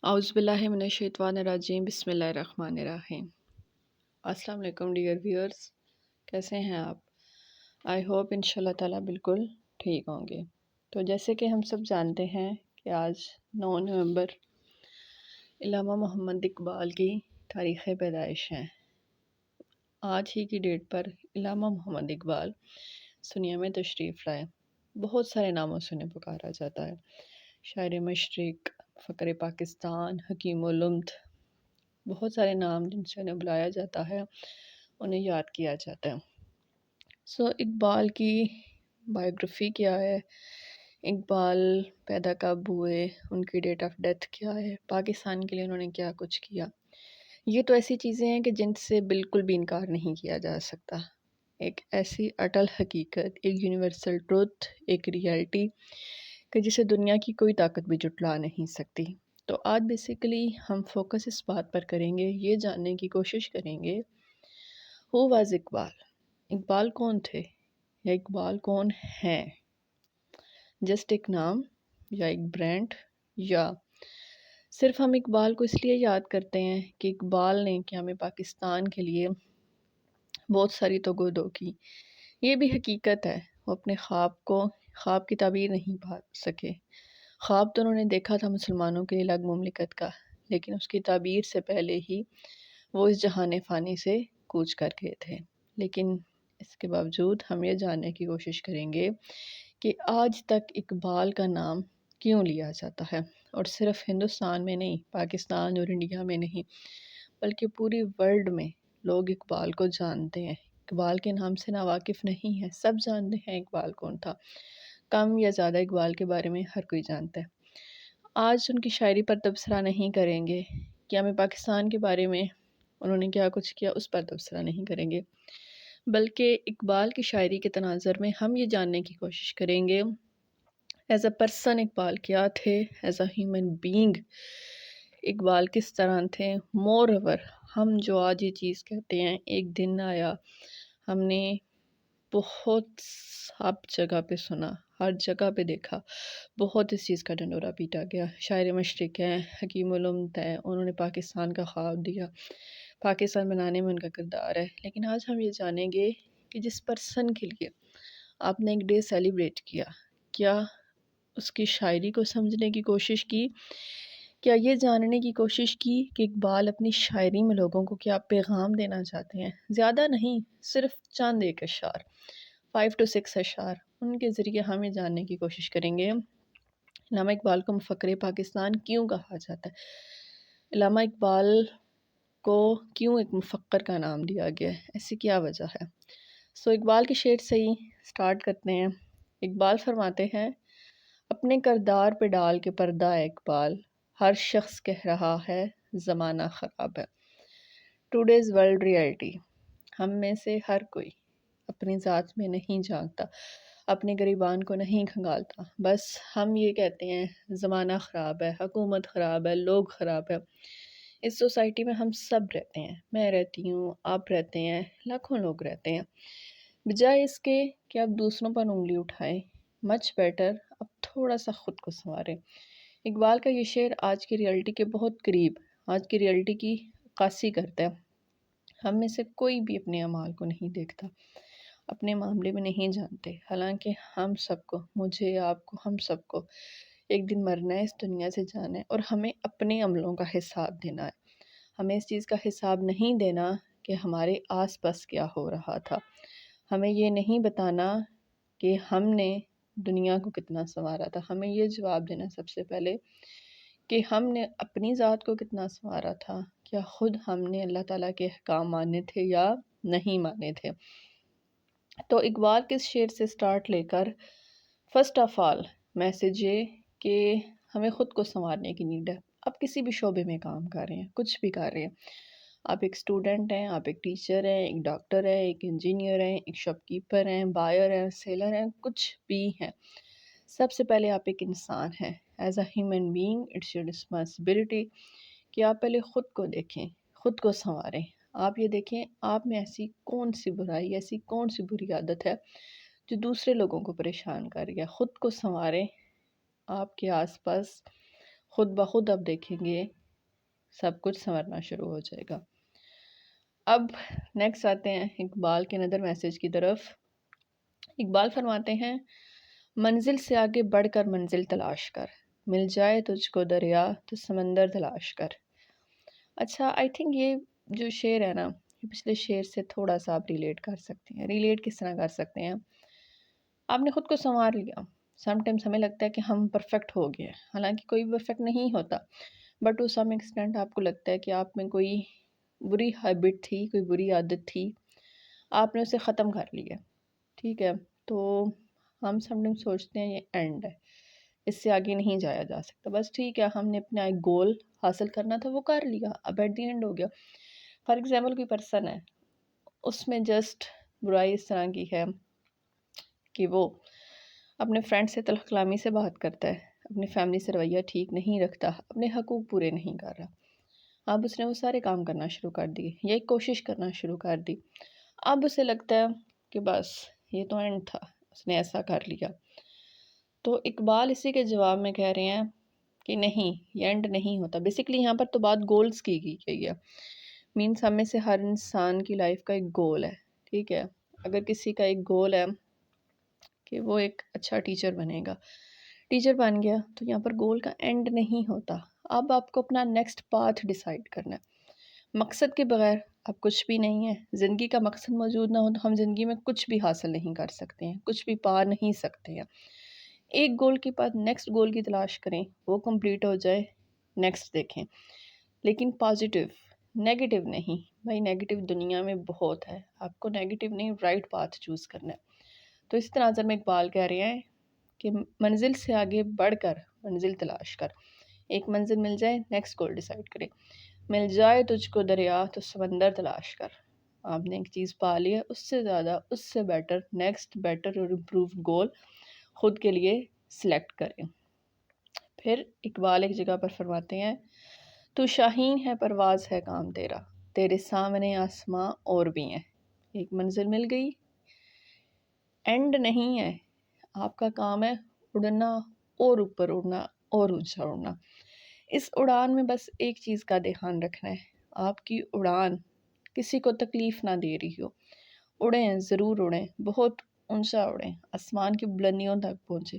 اعوذ باللہ من الشیطان الرجیم بسم اللہ الرحمن الرحیم۔ السلام علیکم ڈیئر ویورز، کیسے ہیں آپ؟ آئی ہوپ انشاءاللہ تعالیٰ بالکل ٹھیک ہوں گے۔ تو جیسے کہ ہم سب جانتے ہیں کہ آج 9 نومبر علامہ محمد اقبال کی تاریخ پیدائش ہے۔ آج ہی کی ڈیٹ پر علامہ محمد اقبال دنیا میں تشریف لائے۔ بہت سارے ناموں سے انہیں پکارا جاتا ہے: شاعر مشرق، فقر پاکستان، حکیم الامت، بہت سارے نام جن سے انہیں بلایا جاتا ہے، انہیں یاد کیا جاتا ہے۔ اقبال کی بائیوگرافی کیا ہے، اقبال پیدا کب ہوئے، ان کی ڈیٹ آف ڈیتھ کیا ہے، پاکستان کے لیے انہوں نے کیا کچھ کیا، یہ تو ایسی چیزیں ہیں کہ جن سے بالکل بھی انکار نہیں کیا جا سکتا۔ ایک ایسی اٹل حقیقت، ایک یونیورسل ٹروتھ، ایک ریئلٹی کہ جسے دنیا کی کوئی طاقت بھی جھٹلا نہیں سکتی۔ تو آج بیسیکلی ہم فوکس اس بات پر کریں گے، یہ جاننے کی کوشش کریں گے ہو واز اقبال، اقبال کون تھے یا اقبال کون ہیں؟ جسٹ ایک نام یا ایک برانڈ، یا صرف ہم اقبال کو اس لیے یاد کرتے ہیں کہ اقبال نے قیام پاکستان کے لیے بہت ساری توگودو کی۔ یہ بھی حقیقت ہے، وہ اپنے خواب کی تعبیر نہیں پا سکے۔ خواب تو انہوں نے دیکھا تھا مسلمانوں کے لیے الگ مملکت کا، لیکن اس کی تعبیر سے پہلے ہی وہ اس جہان فانی سے کوچ کر گئے تھے۔ لیکن اس کے باوجود ہم یہ جاننے کی کوشش کریں گے کہ آج تک اقبال کا نام کیوں لیا جاتا ہے، اور صرف ہندوستان میں نہیں، پاکستان اور انڈیا میں نہیں، بلکہ پوری ورلڈ میں لوگ اقبال کو جانتے ہیں۔ اقبال کے نام سے ناواقف نہیں ہے، سب جانتے ہیں اقبال کون تھا۔ کم یا زیادہ اقبال کے بارے میں ہر کوئی جانتا ہے۔ آج ان کی شاعری پر تبصرہ نہیں کریں گے، قیام پاکستان کے بارے میں انہوں نے کیا کچھ کیا اس پر تبصرہ نہیں کریں گے، بلکہ اقبال کی شاعری کے تناظر میں ہم یہ جاننے کی کوشش کریں گے ایز اے پرسن اقبال کیا تھے، as a human being Iqbal کس طرح تھے۔ مور اوور ہم جو آج یہ چیز کہتے ہیں ایک دن آیا، ہم نے بہت سب جگہ پہ سنا، ہر جگہ پہ دیکھا، بہت اس چیز کا ڈنڈورا پیٹا گیا۔ شاعر مشرق ہیں، حکیم الامت ہیں، انہوں نے پاکستان کا خواب دیا، پاکستان بنانے میں ان کا کردار ہے۔ لیکن آج ہم یہ جانیں گے کہ جس پرسن کے لیے آپ نے ایک ڈے سیلیبریٹ کیا اس کی شاعری کو سمجھنے کی کوشش کی، کیا یہ جاننے کی کوشش کی کہ اقبال اپنی شاعری میں لوگوں کو کیا پیغام دینا چاہتے ہیں؟ زیادہ نہیں، صرف چند ایک اشعار، 5 to 6 اشعار، ان کے ذریعے ہم یہ جاننے کی کوشش کریں گے علامہ اقبال کو مفکر پاکستان کیوں کہا جاتا ہے، علامہ اقبال کو کیوں ایک مفکر کا نام دیا گیا ہے، ایسی کیا وجہ ہے۔ اقبال کے شعر سے ہی سٹارٹ کرتے ہیں۔ اقبال فرماتے ہیں: اپنے کردار پہ ڈال کے پردہ اقبال، ہر شخص کہہ رہا ہے زمانہ خراب ہے۔ ٹوڈیز ورلڈ ریئلٹی، ہم میں سے ہر کوئی اپنی ذات میں نہیں جھانکتا، اپنے گریبان کو نہیں کھنگالتا، بس ہم یہ کہتے ہیں زمانہ خراب ہے، حکومت خراب ہے، لوگ خراب ہے۔ اس سوسائٹی میں ہم سب رہتے ہیں، میں رہتی ہوں، آپ رہتے ہیں، لاکھوں لوگ رہتے ہیں۔ بجائے اس کے کہ آپ دوسروں پر انگلی اٹھائیں، مچ بیٹر اب تھوڑا سا خود کو سنواریں۔ اقبال کا یہ شعر آج کی ریئلٹی کے بہت قریب، آج کی ریئلٹی کی عکاسی کرتا ہے۔ ہم میں سے کوئی بھی اپنے اعمال کو نہیں دیکھتا، اپنے معاملے میں نہیں جانتے، حالانکہ ہم سب کو، مجھے، آپ کو، ہم سب کو ایک دن مرنا ہے، اس دنیا سے جانا ہے، اور ہمیں اپنے عملوں کا حساب دینا ہے۔ ہمیں اس چیز کا حساب نہیں دینا کہ ہمارے آس پاس کیا ہو رہا تھا، ہمیں یہ نہیں بتانا کہ ہم نے دنیا کو کتنا سنوارا تھا، ہمیں یہ جواب دینا سب سے پہلے کہ ہم نے اپنی ذات کو کتنا سنوارا تھا، کیا خود ہم نے اللہ تعالیٰ کے احکام مانے تھے یا نہیں مانے تھے۔ تو اقبال کے شعر سے سٹارٹ لے کر فرسٹ آف آل میسیج یہ کہ ہمیں خود کو سنوارنے کی نیڈ ہے۔ آپ کسی بھی شعبے میں کام کر رہے ہیں، کچھ بھی کر رہے ہیں، آپ ایک اسٹوڈنٹ ہیں، آپ ایک ٹیچر ہیں، ایک ڈاکٹر ہیں، ایک انجینئر ہیں، ایک شاپ کیپر ہیں، بائر ہیں، سیلر ہیں، کچھ بھی ہیں، سب سے پہلے آپ ایک انسان ہیں۔ As a human being it's your responsibility کہ آپ پہلے خود کو دیکھیں، خود کو سنواریں۔ آپ یہ دیکھیں آپ میں ایسی کون سی برائی، ایسی کون سی بری عادت ہے جو دوسرے لوگوں کو پریشان کر رہی ہے۔ خود کو سنواریں، آپ کے آس پاس خود بخود اب دیکھیں گے سب کچھ سنورنا شروع ہو جائے گا۔ اب نیکسٹ آتے ہیں اقبال کے نظر میسج کی طرف۔ اقبال فرماتے ہیں منزل سے آگے بڑھ کر منزل تلاش کر، مل جائے تجھ کو دریا تو سمندر تلاش کر۔ اچھا آئی تھنک یہ جو شعر ہے نا، یہ پچھلے شعر سے تھوڑا سا آپ ریلیٹ کر سکتے ہیں۔ ریلیٹ کس طرح کر سکتے ہیں؟ آپ نے خود کو سنوار لیا، سم ٹائمس ہمیں لگتا ہے کہ ہم پرفیکٹ ہو گئے، حالانکہ کوئی پرفیکٹ نہیں ہوتا، بٹ ٹو سم ایکسٹینٹ آپ کو لگتا ہے کہ آپ میں کوئی بری ہیبٹ تھی، کوئی بری عادت تھی، آپ نے اسے ختم کر لیا، ٹھیک ہے؟ تو ہم سم ٹائم سوچتے ہیں یہ اینڈ ہے، اس سے آگے نہیں جایا جا سکتا، بس ٹھیک ہے ہم نے اپنا ایک گول حاصل کرنا تھا وہ کر لیا، اب ایٹ دی اینڈ ہو گیا۔ فار ایگزامپل کوئی پرسن ہے، اس میں جسٹ برائی اس طرح کی ہے کہ وہ اپنے فرینڈ سے تلخ کلامی سے بات کرتا ہے، اپنی فیملی سے رویہ ٹھیک نہیں رکھتا، اپنے حقوق پورے نہیں کر رہا، اب اس نے وہ سارے کام کرنا شروع کر دیے یا ایک کوشش کرنا شروع کر دی، اب اسے لگتا ہے کہ بس یہ تو اینڈ تھا، اس نے ایسا کر لیا۔ تو اقبال اسی کے جواب میں کہہ رہے ہیں کہ نہیں، یہ اینڈ نہیں ہوتا۔ بیسکلی یہاں پر تو بات گولز کی گئی ہے، مینس ہم میں سے ہر انسان کی لائف کا ایک گول ہے، ٹھیک ہے؟ اگر کسی کا ایک گول ہے کہ وہ ایک اچھا ٹیچر بنے گا، ٹیچر بن گیا، تو یہاں پر گول کا اینڈ نہیں ہوتا، اب آپ کو اپنا نیکسٹ پاتھ ڈیسائیڈ کرنا ہے۔ مقصد کے بغیر اب کچھ بھی نہیں ہے، زندگی کا مقصد موجود نہ ہو تو ہم زندگی میں کچھ بھی حاصل نہیں کر سکتے ہیں، کچھ بھی پا نہیں سکتے ہیں۔ ایک گول کے بعد نیکسٹ گول کی تلاش کریں، وہ کمپلیٹ ہو جائے، نیکسٹ دیکھیں، لیکن پازیٹیو، نیگیٹیو نہیں۔ بھائی نیگیٹیو دنیا میں بہت ہے، آپ کو نیگیٹیو نہیں، رائٹ پاتھ چوز کرنا ہے۔ تو اس تناظر میں اقبال کہہ رہے ہیں کہ منزل سے آگے بڑھ کر منزل تلاش کر، ایک منزل مل جائے نیکسٹ گول ڈیسائیڈ کرے، مل جائے تجھ کو دریا تو سمندر تلاش کر۔ آپ نے ایک چیز پا لی ہے، اس سے زیادہ، اس سے بیٹر، نیکسٹ بیٹر اور امپرووڈ گول خود کے لیے سلیکٹ کریں۔ پھر اقبال ایک جگہ پر فرماتے ہیں تو شاہین ہے پرواز ہے کام تیرا، تیرے سامنے آسماں اور بھی ہیں۔ ایک منزل مل گئی، اینڈ نہیں ہے، آپ کا کام ہے اڑنا اور اوپر اڑنا اور اونچا اڑنا۔ اس اڑان میں بس ایک چیز کا دھیان رکھنا ہے، آپ کی اڑان کسی کو تکلیف نہ دے رہی ہو، اڑیں ضرور اڑیں، بہت اونچا اڑیں، آسمان کی بلندیوں تک پہنچے،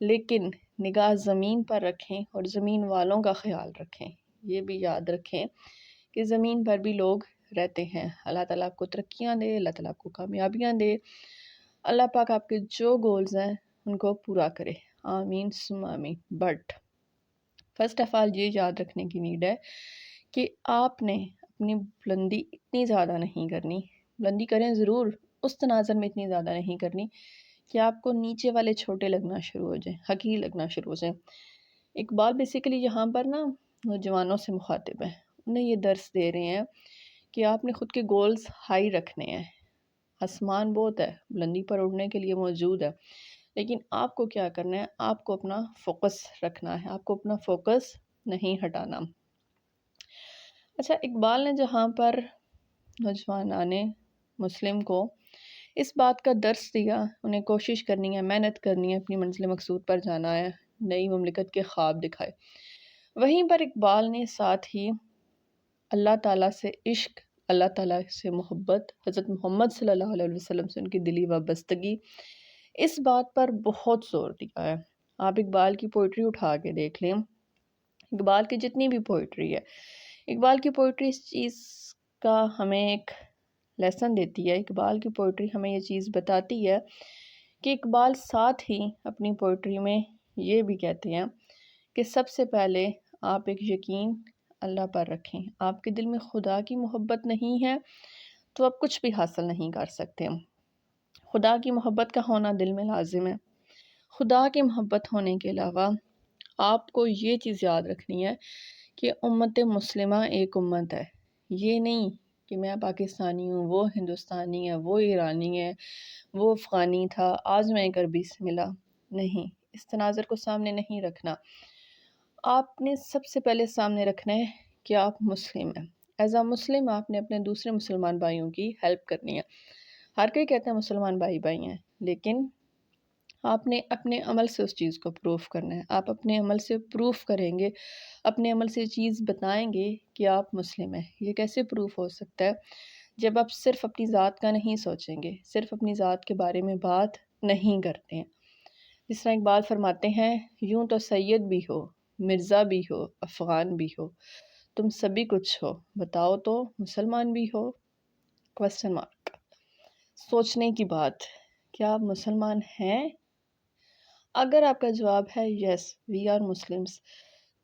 لیکن نگاہ زمین پر رکھیں اور زمین والوں کا خیال رکھیں۔ یہ بھی یاد رکھیں کہ زمین پر بھی لوگ رہتے ہیں، اللہ تعالیٰ آپ کو ترقیاں دے، اللہ تعالیٰ آپ کو کامیابیاں دے، اللہ پاک آپ کے جو گولز ہیں ان کو پورا کرے، آمین ثم آمین۔ بٹ فرسٹ آف آل یہ یاد رکھنے کی نیڈ ہے کہ آپ نے اپنی بلندی اتنی زیادہ نہیں کرنی، بلندی کریں ضرور، اس تناظر میں اتنی زیادہ نہیں کرنی کہ آپ کو نیچے والے چھوٹے لگنا شروع ہو جائیں، حقیر لگنا شروع ہو جائیں۔ اقبال بیسیکلی یہاں پر نا نوجوانوں سے مخاطب ہے، انہیں یہ درس دے رہے ہیں کہ آپ نے خود کے گولز ہائی رکھنے ہیں، آسمان بہت ہے، بلندی پر اڑنے کے لیے موجود ہے، لیکن آپ کو کیا کرنا ہے، آپ کو اپنا فوکس رکھنا ہے، آپ کو اپنا فوکس نہیں ہٹانا۔ اچھا اقبال نے جہاں پر نوجوانان مسلم کو اس بات کا درس دیا، انہیں کوشش کرنی ہے، محنت کرنی ہے، اپنی منزل مقصود پر جانا ہے، نئی مملکت کے خواب دکھائے، وہیں پر اقبال نے ساتھ ہی اللہ تعالیٰ سے عشق، اللہ تعالیٰ سے محبت، حضرت محمد صلی اللہ علیہ وسلم سے ان کی دلی وابستگی، اس بات پر بہت زور دیا ہے۔ آپ اقبال کی پوئٹری اٹھا کے دیکھ لیں، اقبال کی جتنی بھی پوئٹری ہے، اقبال کی پوئٹری اس چیز کا ہمیں ایک لیسن دیتی ہے، اقبال کی پوئٹری ہمیں یہ چیز بتاتی ہے کہ اقبال ساتھ ہی اپنی پوئٹری میں یہ بھی کہتے ہیں کہ سب سے پہلے آپ ایک یقین اللہ پر رکھیں، آپ کے دل میں خدا کی محبت نہیں ہے تو آپ کچھ بھی حاصل نہیں کر سکتے۔ خدا کی محبت کا ہونا دل میں لازم ہے، خدا کی محبت ہونے کے علاوہ آپ کو یہ چیز یاد رکھنی ہے کہ امت مسلمہ ایک امت ہے، یہ نہیں کہ میں پاکستانی ہوں، وہ ہندوستانی ہے، وہ ایرانی ہے، وہ افغانی تھا، آج میں ایک عربی سے ملا، نہیں، اس تناظر کو سامنے نہیں رکھنا۔ آپ نے سب سے پہلے سامنے رکھنا ہے کہ آپ مسلم ہیں، ایز اے مسلم آپ نے اپنے دوسرے مسلمان بھائیوں کی ہیلپ کرنی ہے۔ ہر کوئی کہتا ہے مسلمان بھائی بھائی ہیں، لیکن آپ نے اپنے عمل سے اس چیز کو پروف کرنا ہے. آپ اپنے عمل سے پروف کریں گے، اپنے عمل سے چیز بتائیں گے کہ آپ مسلم ہیں. یہ کیسے پروف ہو سکتا ہے؟ جب آپ صرف اپنی ذات کا نہیں سوچیں گے، صرف اپنی ذات کے بارے میں بات نہیں کرتے ہیں. جس طرح اقبال فرماتے ہیں، یوں تو سید بھی ہو، مرزا بھی ہو، افغان بھی ہو، تم سبھی کچھ ہو، بتاؤ تو مسلمان بھی ہو؟ Question mark. سوچنے کی بات، کیا آپ مسلمان ہیں؟ اگر آپ کا جواب ہے یس وی آر مسلمس،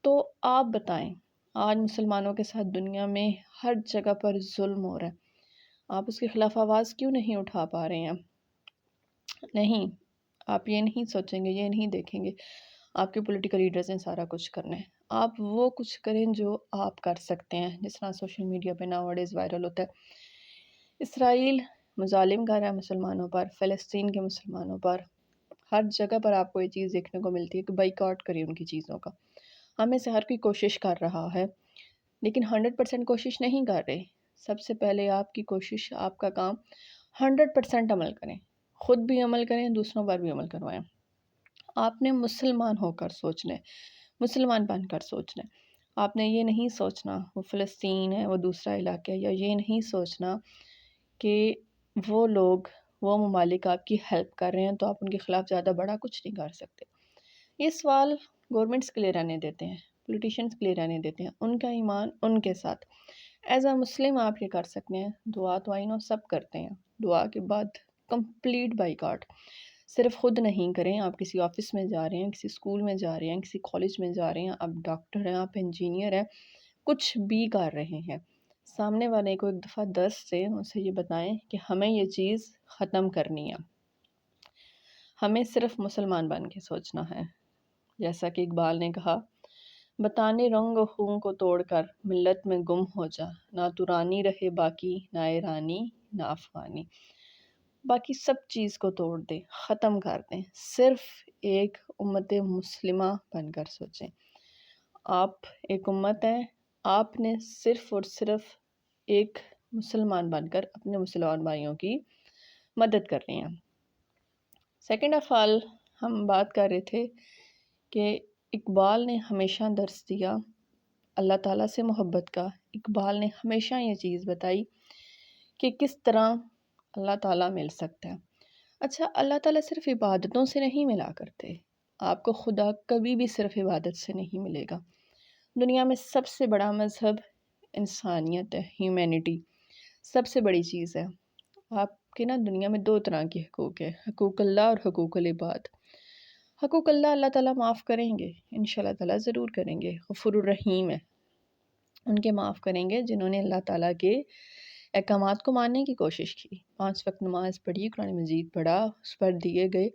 تو آپ بتائیں آج مسلمانوں کے ساتھ دنیا میں ہر جگہ پر ظلم ہو رہا ہے، آپ اس کے خلاف آواز کیوں نہیں اٹھا پا رہے ہیں؟ نہیں، آپ یہ نہیں سوچیں گے، یہ نہیں دیکھیں گے آپ کے پولیٹیکل لیڈرز نے سارا کچھ کرنا ہے. آپ وہ کچھ کریں جو آپ کر سکتے ہیں. جس طرح سوشل میڈیا پہ ناؤ اڈیز وائرل ہوتا ہے، اسرائیل مظالم کر رہا ہے مسلمانوں پر، فلسطین کے مسلمانوں پر. ہر جگہ پر آپ کو یہ چیز دیکھنے کو ملتی ہے کہ بائیکاٹ کریں ان کی چیزوں کا. ہمیں سے ہر کوئی کوشش کر رہا ہے، لیکن 100% کوشش نہیں کر رہے. سب سے پہلے آپ کی کوشش، آپ کا کام 100% عمل کریں. خود بھی عمل کریں، دوسروں پر بھی عمل کروائیں. آپ نے مسلمان ہو کر سوچنا ہے، مسلمان بن کر سوچنا ہے. آپ نے یہ نہیں سوچنا وہ فلسطین ہے، وہ دوسرا علاقہ ہے، یا یہ نہیں سوچنا کہ وہ لوگ، وہ ممالک آپ کی ہیلپ کر رہے ہیں تو آپ ان کے خلاف زیادہ بڑا کچھ نہیں کر سکتے. یہ سوال گورنمنٹس کے لیے رہنے دیتے ہیں، پولیٹیشینس کے لیے رہنے دیتے ہیں. ان کا ایمان ان کے ساتھ. ایز اے مسلم آپ یہ کر سکتے ہیں. دعا تو آئینو سب کرتے ہیں، دعا کے بعد کمپلیٹ بائیکاٹ. صرف خود نہیں کریں. آپ کسی آفس میں جا رہے ہیں، کسی اسکول میں جا رہے ہیں، کسی کالج میں جا رہے ہیں، آپ ڈاکٹر ہیں، آپ انجینئر ہیں، کچھ بھی کر رہے ہیں، سامنے والے کو ایک دفعہ دست سے اسے یہ بتائیں کہ ہمیں یہ چیز ختم کرنی ہے. ہمیں صرف مسلمان بن کے سوچنا ہے. جیسا کہ اقبال نے کہا، بتانے رنگ و خون کو توڑ کر ملت میں گم ہو جا، نہ تو رانی رہے باقی، نہ ایرانی نہ افغانی. باقی سب چیز کو توڑ دیں، ختم کر دیں، صرف ایک امت مسلمہ بن کر سوچیں. آپ ایک امت ہیں، آپ نے صرف اور صرف ایک مسلمان بن کر اپنے مسلمان بھائیوں کی مدد کر رہے ہیں. سیکنڈ آف آل ہم بات کر رہے تھے کہ اقبال نے ہمیشہ درس دیا اللہ تعالیٰ سے محبت کا. اقبال نے ہمیشہ یہ چیز بتائی کہ کس طرح اللہ تعالیٰ مل سکتا ہے. اچھا، اللہ تعالیٰ صرف عبادتوں سے نہیں ملا کرتے. آپ کو خدا کبھی بھی صرف عبادت سے نہیں ملے گا. دنیا میں سب سے بڑا مذہب انسانیت ہے، ہیومینٹی سب سے بڑی چیز ہے. آپ کے نا دنیا میں 2 طرح کے حقوق ہیں، حقوق اللہ اور حقوق العباد. حقوق اللہ اللہ تعالیٰ معاف کریں گے، انشاءاللہ تعالیٰ ضرور کریں گے. غفور الرحیم ہے، ان کے معاف کریں گے جنہوں نے اللہ تعالیٰ کے احکامات کو ماننے کی کوشش کی. 5 وقت نماز پڑھی، قرآن مجید پڑھا، اس پر دیے گئے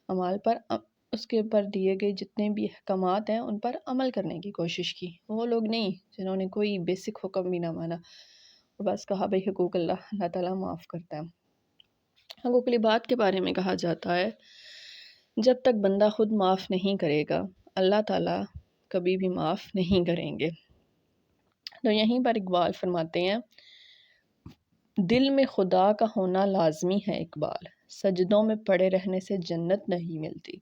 اعمال پر، اس کے اوپر دیے گئے جتنے بھی احکامات ہیں ان پر عمل کرنے کی کوشش کی. وہ لوگ نہیں جنہوں نے کوئی بیسک حکم بھی نہ مانا اور بس کہا بھئی حقوق اللہ، اللہ تعالیٰ معاف کرتا ہے. حقوق العباد کے بارے میں کہا جاتا ہے جب تک بندہ خود معاف نہیں کرے گا، اللہ تعالیٰ کبھی بھی معاف نہیں کریں گے. تو یہیں پر اقبال فرماتے ہیں، دل میں خدا کا ہونا لازمی ہے اقبال، سجدوں میں پڑے رہنے سے جنت نہیں ملتی.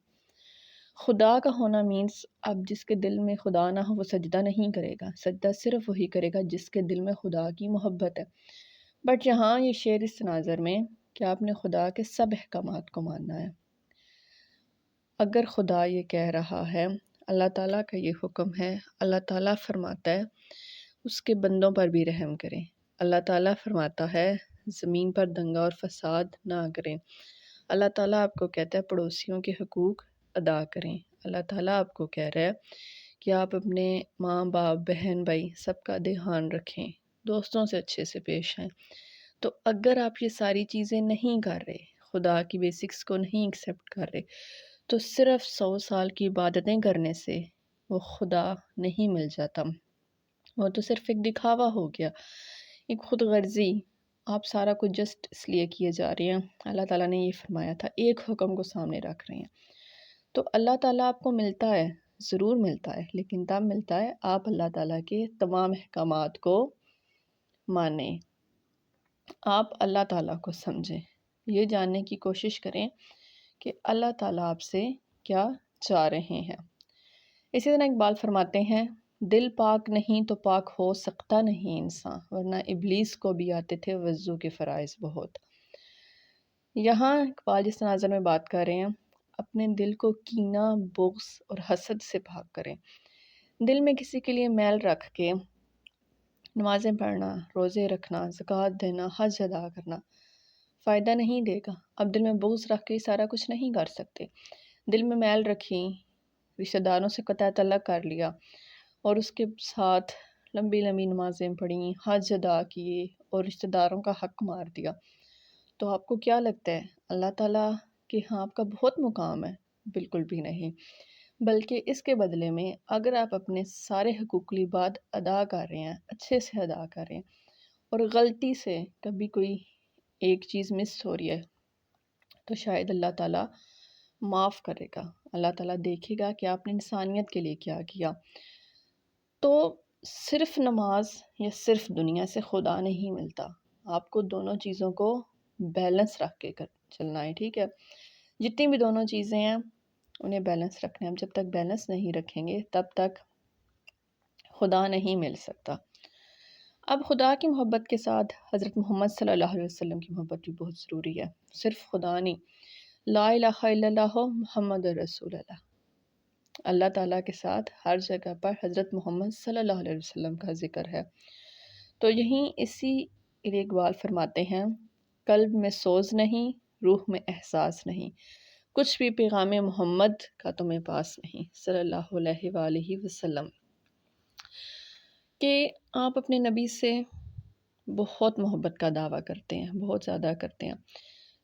خدا کا ہونا مینس اب جس کے دل میں خدا نہ ہو وہ سجدہ نہیں کرے گا. سجدہ صرف وہی کرے گا جس کے دل میں خدا کی محبت ہے. بٹ یہاں یہ شعر اس تناظر میں کہ آپ نے خدا کے سب احکامات کو ماننا ہے. اگر خدا یہ کہہ رہا ہے، اللہ تعالیٰ کا یہ حکم ہے، اللہ تعالیٰ فرماتا ہے اس کے بندوں پر بھی رحم کریں. اللہ تعالیٰ فرماتا ہے زمین پر دنگا اور فساد نہ کریں. اللہ تعالیٰ آپ کو کہتا ہے پڑوسیوں کے حقوق ادا کریں. اللہ تعالیٰ آپ کو کہہ رہا ہے کہ آپ اپنے ماں باپ بہن بھائی سب کا دھیان رکھیں، دوستوں سے اچھے سے پیش آئیں. تو اگر آپ یہ ساری چیزیں نہیں کر رہے، خدا کی بیسکس کو نہیں ایکسیپٹ کر رہے، تو صرف 100 سال کی عبادتیں کرنے سے وہ خدا نہیں مل جاتا. وہ تو صرف ایک دکھاوا ہو گیا، ایک خود غرضی. آپ سارا کچھ جسٹ اس لیے کیے جا رہے ہیں، اللہ تعالیٰ نے یہ فرمایا تھا، ایک حکم کو سامنے رکھ رہے ہیں. تو اللہ تعالیٰ آپ کو ملتا ہے، ضرور ملتا ہے، لیکن تب ملتا ہے آپ اللہ تعالیٰ کے تمام احکامات کو مانیں، آپ اللہ تعالیٰ کو سمجھیں. یہ جاننے کی کوشش کریں کہ اللہ تعالیٰ آپ سے کیا چاہ رہے ہیں۔ اسی طرح اقبال فرماتے ہیں، دل پاک نہیں تو پاک ہو سکتا نہیں انسان، ورنہ ابلیس کو بھی آتے تھے وضو کے فرائض بہت۔ یہاں اقبال جس تناظر میں بات کر رہے ہیں، اپنے دل کو کینہ، بغض اور حسد سے پاک کریں۔ دل میں کسی کے لیے میل رکھ کے نمازیں پڑھنا، روزے رکھنا، زکوٰۃ دینا، حج ادا کرنا فائدہ نہیں دے گا۔ اب دل میں بغض رکھ کے سارا کچھ نہیں کر سکتے۔ دل میں میل رکھی، رشتہ داروں سے قطع تعلق کر لیا اور اس کے ساتھ لمبی لمبی نمازیں پڑھیں، حج ادا کیے اور رشتہ داروں کا حق مار دیا، تو آپ کو کیا لگتا ہے اللہ تعالیٰ کہ ہاں آپ کا بہت مقام ہے؟ بالکل بھی نہیں، بلکہ اس کے بدلے میں اگر آپ اپنے سارے حقوق العباد ادا کر رہے ہیں، اچھے سے ادا کر رہے ہیں، اور غلطی سے کبھی کوئی ایک چیز مس ہو رہی ہے، تو شاید اللہ تعالیٰ معاف کرے گا۔ اللہ تعالیٰ دیکھے گا کہ آپ نے انسانیت کے لیے کیا کیا۔ تو صرف نماز یا صرف دنیا سے خدا نہیں ملتا، آپ کو دونوں چیزوں کو بیلنس رکھ کے چلنا ہے، ٹھیک ہے؟ جتنی بھی دونوں چیزیں ہیں انہیں بیلنس رکھنا ہے۔ جب تک بیلنس نہیں رکھیں گے تب تک خدا نہیں مل سکتا۔ اب خدا کی محبت کے ساتھ حضرت محمد صلی اللہ علیہ وسلم کی محبت بھی بہت ضروری ہے۔ صرف خدا نہیں، لا الہ الا اللہ محمد رسول اللہ، اللہ تعالیٰ کے ساتھ ہر جگہ پر حضرت محمد صلی اللہ علیہ وسلم کا ذکر ہے۔ تو یہیں اسی لیے اقبال فرماتے ہیں، قلب میں سوز نہیں، روح میں احساس نہیں، کچھ بھی پیغام محمد کا تمہیں پاس نہیں، صلی اللہ علیہ وآلہ وسلم۔ کہ آپ اپنے نبی سے بہت محبت کا دعویٰ کرتے ہیں، بہت زیادہ کرتے ہیں،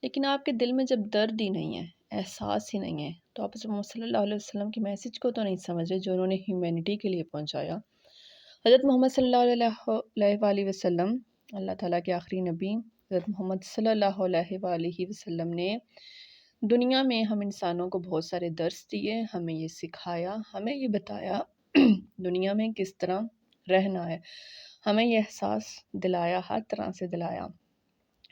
لیکن آپ کے دل میں جب درد ہی نہیں ہے، احساس ہی نہیں ہے، تو آپ محمد صلی اللہ علیہ وسلم کی میسج کو تو نہیں سمجھ رہے جو انہوں نے ہیومینٹی کے لیے پہنچایا۔ حضرت محمد صلی اللہ علیہ وآلہ وسلم اللہ تعالیٰ کے آخری نبی، حضرت محمد صلی اللہ علیہ وآلہ وسلم نے دنیا میں ہم انسانوں کو بہت سارے درس دیے، ہمیں یہ سکھایا، ہمیں یہ بتایا دنیا میں کس طرح رہنا ہے، ہمیں یہ احساس دلایا، ہر طرح سے دلایا،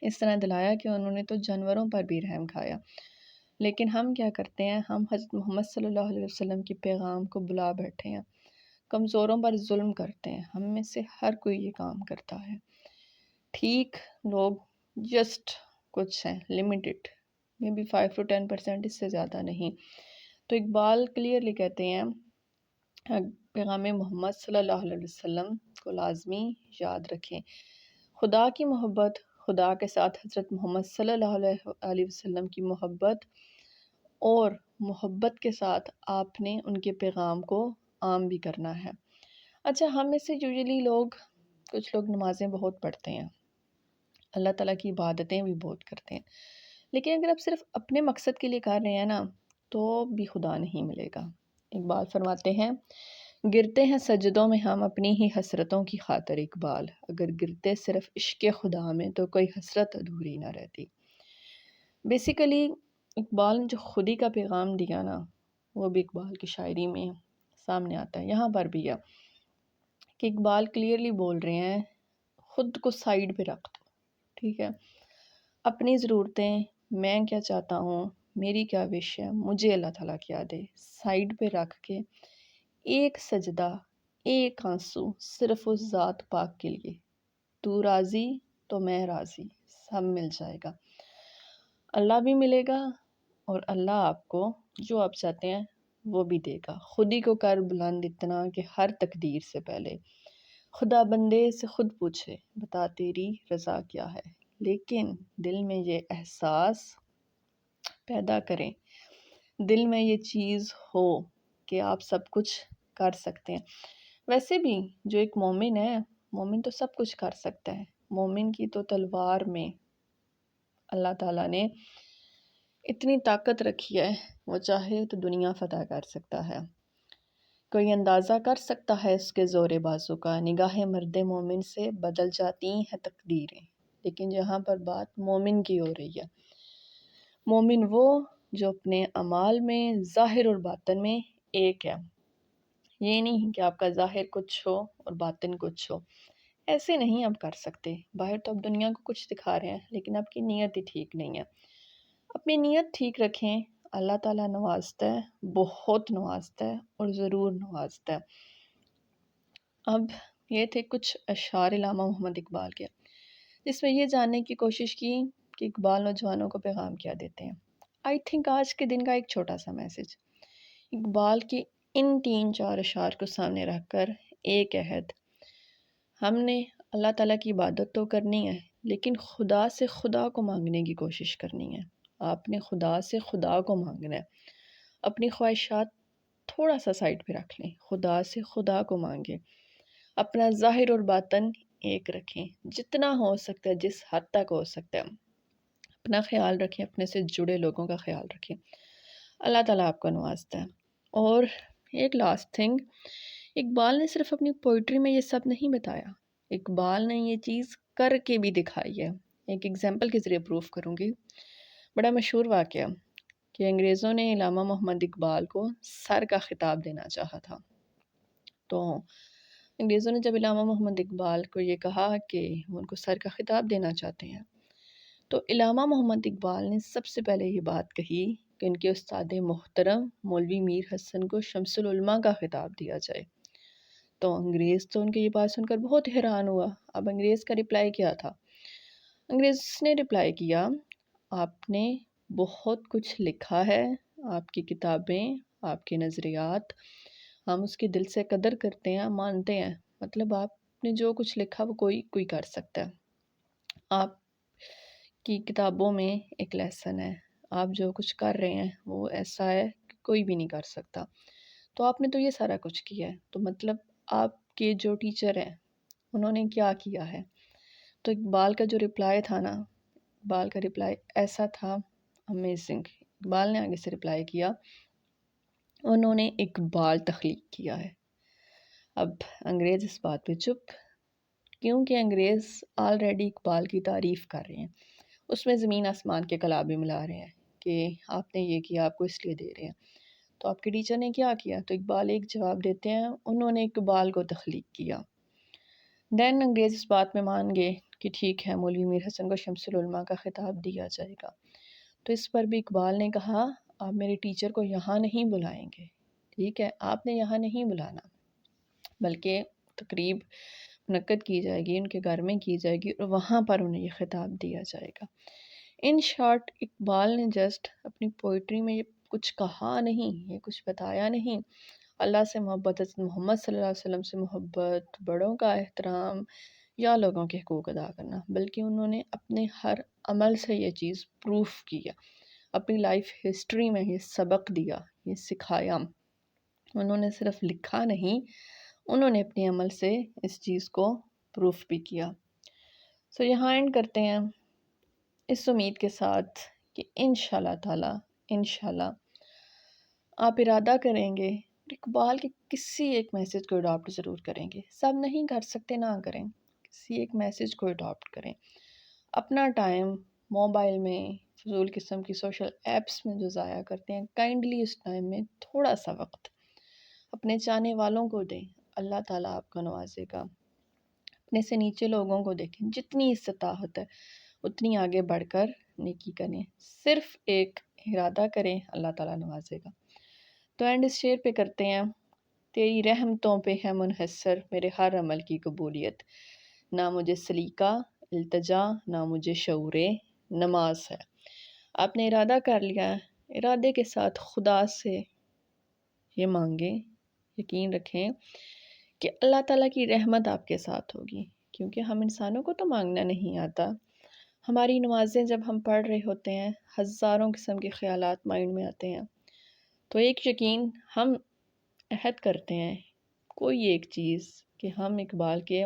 اس طرح دلایا کہ انہوں نے تو جانوروں پر بھی رحم کھایا۔ لیکن ہم کیا کرتے ہیں؟ ہم حضرت محمد صلی اللہ علیہ وسلم کے پیغام کو بلا بیٹھے ہیں، کمزوروں پر ظلم کرتے ہیں، ہم میں سے ہر کوئی یہ کام کرتا ہے۔ ٹھیک لوگ جسٹ کچھ ہیں، لمیٹڈ، مے بی 5 to 10%، اس سے زیادہ نہیں۔ تو اقبال کلیئرلی کہتے ہیں، پیغام محمد صلی اللہ علیہ وسلم کو لازمی یاد رکھیں۔ خدا کی محبت، خدا کے ساتھ حضرت محمد صلی اللہ علیہ وسلم کی محبت، اور محبت کے ساتھ آپ نے ان کے پیغام کو عام بھی کرنا ہے۔ اچھا، ہم میں سے یوزلی کچھ لوگ نمازیں بہت پڑھتے ہیں، اللہ تعالیٰ کی عبادتیں بھی بہت کرتے ہیں، لیکن اگر آپ صرف اپنے مقصد کے لیے کر رہے ہیں نا، تو بھی خدا نہیں ملے گا۔ اقبال فرماتے ہیں، گرتے ہیں سجدوں میں ہم اپنی ہی حسرتوں کی خاطر اقبال، اگر گرتے صرف عشق خدا میں تو کوئی حسرت ادھوری نہ رہتی۔ بیسیکلی اقبال نے جو خودی کا پیغام دیا نا، وہ بھی اقبال کی شاعری میں سامنے آتا ہے، یہاں پر بھی ہے کہ اقبال کلیئرلی بول رہے ہیں، خود کو سائیڈ پہ رکھ دو، ٹھیک ہے؟ اپنی ضرورتیں، میں کیا چاہتا ہوں، میری کیا وش ہے، مجھے اللہ تعالیٰ کیا دے، سائیڈ پہ رکھ کے ایک سجدہ، ایک آنسو صرف اس ذات پاک کے لیے، تو راضی تو میں راضی، سب مل جائے گا، اللہ بھی ملے گا اور اللہ آپ کو جو آپ چاہتے ہیں وہ بھی دے گا۔ خودی کو کر بلند اتنا کہ ہر تقدیر سے پہلے خدا بندے سے خود پوچھے، بتا تیری رضا کیا ہے، لیکن دل میں یہ احساس پیدا کریں، دل میں یہ چیز ہو کہ آپ سب کچھ کر سکتے ہیں۔ ویسے بھی جو ایک مومن ہے، مومن تو سب کچھ کر سکتا ہے، مومن کی تو تلوار میں اللہ تعالیٰ نے اتنی طاقت رکھی ہے، وہ چاہے تو دنیا فتح کر سکتا ہے۔ کوئی اندازہ کر سکتا ہے اس کے زور بازو کا، نگاہ مرد مومن سے بدل جاتی ہیں تقدیریں، لیکن جہاں پر بات مومن کی ہو رہی ہے، مومن وہ جو اپنے اعمال میں، ظاہر اور باطن میں ایک ہے۔ یہ نہیں کہ آپ کا ظاہر کچھ ہو اور باطن کچھ ہو، ایسے نہیں آپ کر سکتے۔ باہر تو آپ دنیا کو کچھ دکھا رہے ہیں، لیکن آپ کی نیت ہی ٹھیک نہیں ہے۔ اپنی نیت ٹھیک رکھیں، اللہ تعالیٰ نوازتا ہے، بہت نوازتا ہے اور ضرور نوازتا ہے۔ اب یہ تھے کچھ اشعار علامہ محمد اقبال کے، جس میں یہ جاننے کی کوشش کی کہ اقبال نوجوانوں کو پیغام کیا دیتے ہیں۔ آئی تھنک آج کے دن کا ایک چھوٹا سا میسج اقبال کے ان 3-4 اشعار کو سامنے رکھ کر ایک عہد، ہم نے اللہ تعالیٰ کی عبادت تو کرنی ہے، لیکن خدا سے خدا کو مانگنے کی کوشش کرنی ہے۔ آپ نے خدا سے خدا کو مانگنا ہے، اپنی خواہشات تھوڑا سا سائڈ پہ رکھ لیں، خدا سے خدا کو مانگیں، اپنا ظاہر اور باطن ایک رکھیں، جتنا ہو سکتا ہے، جس حد تک ہو سکتا ہے اپنا خیال رکھیں، اپنے سے جڑے لوگوں کا خیال رکھیں، اللہ تعالیٰ آپ کو نوازتا ہے۔ اور ایک لاسٹ تھنگ، اقبال نے صرف اپنی پوئٹری میں یہ سب نہیں بتایا، اقبال نے یہ چیز کر کے بھی دکھائی ہے۔ ایک ایگزامپل کے ذریعے پروف کروں گی، بڑا مشہور واقعہ کہ انگریزوں نے علامہ محمد اقبال کو سر کا خطاب دینا چاہا تھا۔ تو انگریزوں نے جب علامہ محمد اقبال کو یہ کہا کہ وہ ان کو سر کا خطاب دینا چاہتے ہیں، تو علامہ محمد اقبال نے سب سے پہلے یہ بات کہی کہ ان کے استاد محترم مولوی میر حسن کو شمس العلماء کا خطاب دیا جائے۔ تو انگریز تو ان کی یہ بات سن کر بہت حیران ہوا۔ اب انگریز کا رپلائی کیا تھا؟ انگریز نے رپلائی کیا، آپ نے بہت کچھ لکھا ہے، آپ کی کتابیں، آپ کے نظریات، ہم اس کی دل سے قدر کرتے ہیں، مانتے ہیں، مطلب آپ نے جو کچھ لکھا وہ کوئی کر سکتا ہے۔ آپ کی کتابوں میں ایک لیسن ہے، آپ جو کچھ کر رہے ہیں وہ ایسا ہے کہ کوئی بھی نہیں کر سکتا۔ تو آپ نے تو یہ سارا کچھ کیا ہے، تو مطلب آپ کے جو ٹیچر ہیں انہوں نے کیا کیا ہے؟ تو اقبال کا جو رپلائی تھا نا، اقبال کا رپلائی ایسا تھا امیزنگ۔ اقبال نے آگے سے رپلائی کیا، انہوں نے اقبال تخلیق کیا ہے۔ اب انگریز اس بات پہ چپ، کیونکہ انگریز آلریڈی اقبال کی تعریف کر رہے ہیں، اس میں زمین آسمان کے کلابے ملا رہے ہیں کہ آپ نے یہ کیا، آپ کو اس لیے دے رہے ہیں۔ تو آپ کے ٹیچر نے کیا کیا؟ تو اقبال ایک جواب دیتے ہیں، انہوں نے اقبال کو تخلیق کیا۔ دین انگریز اس بات میں مان گئے کہ ٹھیک ہے، مولوی میر حسن کو شمس العلماء کا خطاب دیا جائے گا۔ تو اس پر بھی اقبال نے کہا، آپ میرے ٹیچر کو یہاں نہیں بلائیں گے، ٹھیک ہے، آپ نے یہاں نہیں بلانا، بلکہ تقریب منعقد کی جائے گی، ان کے گھر میں کی جائے گی، اور وہاں پر انہیں یہ خطاب دیا جائے گا۔ ان شارٹ اقبال نے جسٹ اپنی پوئٹری میں یہ کچھ کہا نہیں، یہ کچھ بتایا نہیں، اللہ سے محبت، حضرت محمد صلی اللہ علیہ وسلم سے محبت، بڑوں کا احترام یا لوگوں کے حقوق ادا کرنا، بلکہ انہوں نے اپنے ہر عمل سے یہ چیز پروف کیا، اپنی لائف ہسٹری میں یہ سبق دیا، یہ سکھایا۔ انہوں نے صرف لکھا نہیں، انہوں نے اپنے عمل سے اس چیز کو پروف بھی کیا۔ سو یہاں اینڈ کرتے ہیں اس امید کے ساتھ کہ انشاءاللہ تعالی انشاءاللہ آپ ارادہ کریں گے، اقبال کے کسی ایک میسج کو اڈاپٹ ضرور کریں گے۔ سب نہیں کر سکتے، نہ کریں، کسی ایک میسج کو اڈاپٹ کریں۔ اپنا ٹائم موبائل میں فضول قسم کی سوشل ایپس میں جو ضائع کرتے ہیں، کائنڈلی اس ٹائم میں تھوڑا سا وقت اپنے چاہنے والوں کو دیں، اللہ تعالیٰ آپ کو نوازے گا۔ اپنے سے نیچے لوگوں کو دیکھیں، جتنی استطاعت ہے اتنی آگے بڑھ کر نیکی کریں، صرف ایک ارادہ کریں، اللہ تعالیٰ نوازے گا۔ تو اینڈ اس شعر پہ کرتے ہیں، تیری رحمتوں پہ ہے منحصر میرے ہر عمل کی قبولیت، نہ مجھے سلیقہ التجا نہ مجھے شعور نماز ہے۔ آپ نے ارادہ کر لیا ہے، ارادے کے ساتھ خدا سے یہ مانگیں، یقین رکھیں کہ اللہ تعالیٰ کی رحمت آپ کے ساتھ ہوگی، کیونکہ ہم انسانوں کو تو مانگنا نہیں آتا۔ ہماری نمازیں جب ہم پڑھ رہے ہوتے ہیں، ہزاروں قسم کے خیالات مائنڈ میں آتے ہیں، تو ایک یقین ہم عہد کرتے ہیں، کوئی ایک چیز کہ ہم اقبال کے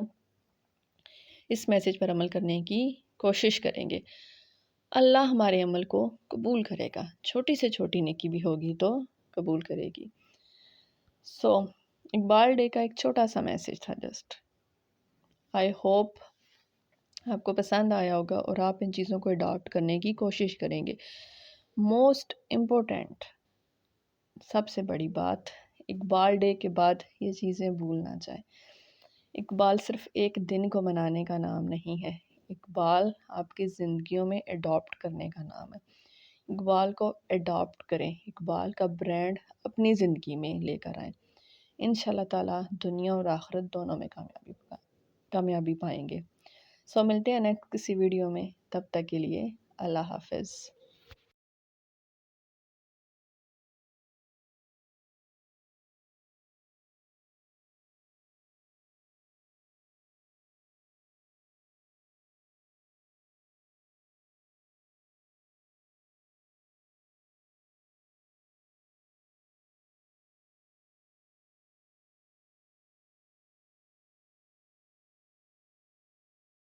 اس میسج پر عمل کرنے کی کوشش کریں گے، اللہ ہمارے عمل کو قبول کرے گا، چھوٹی سے چھوٹی نیکی بھی ہوگی تو قبول کرے گی۔ سو اقبال ڈے کا ایک چھوٹا سا میسج تھا، جسٹ آئی ہوپ آپ کو پسند آیا ہوگا اور آپ ان چیزوں کو اڈاپٹ کرنے کی کوشش کریں گے۔ موسٹ امپورٹینٹ، سب سے بڑی بات، اقبال ڈے کے بعد یہ چیزیں بھول نہ جائیں۔ اقبال صرف ایک دن کو منانے کا نام نہیں ہے، اقبال آپ کی زندگیوں میں اڈاپٹ کرنے کا نام ہے۔ اقبال کو اڈاپٹ کریں، اقبال کا برانڈ اپنی زندگی میں لے کر آئیں، انشاءاللہ تعالیٰ دنیا اور آخرت دونوں میں کامیابی پائیں گے۔ سو ملتے ہیں نیکسٹ کسی ویڈیو میں، تب تک کے لیے اللہ حافظ۔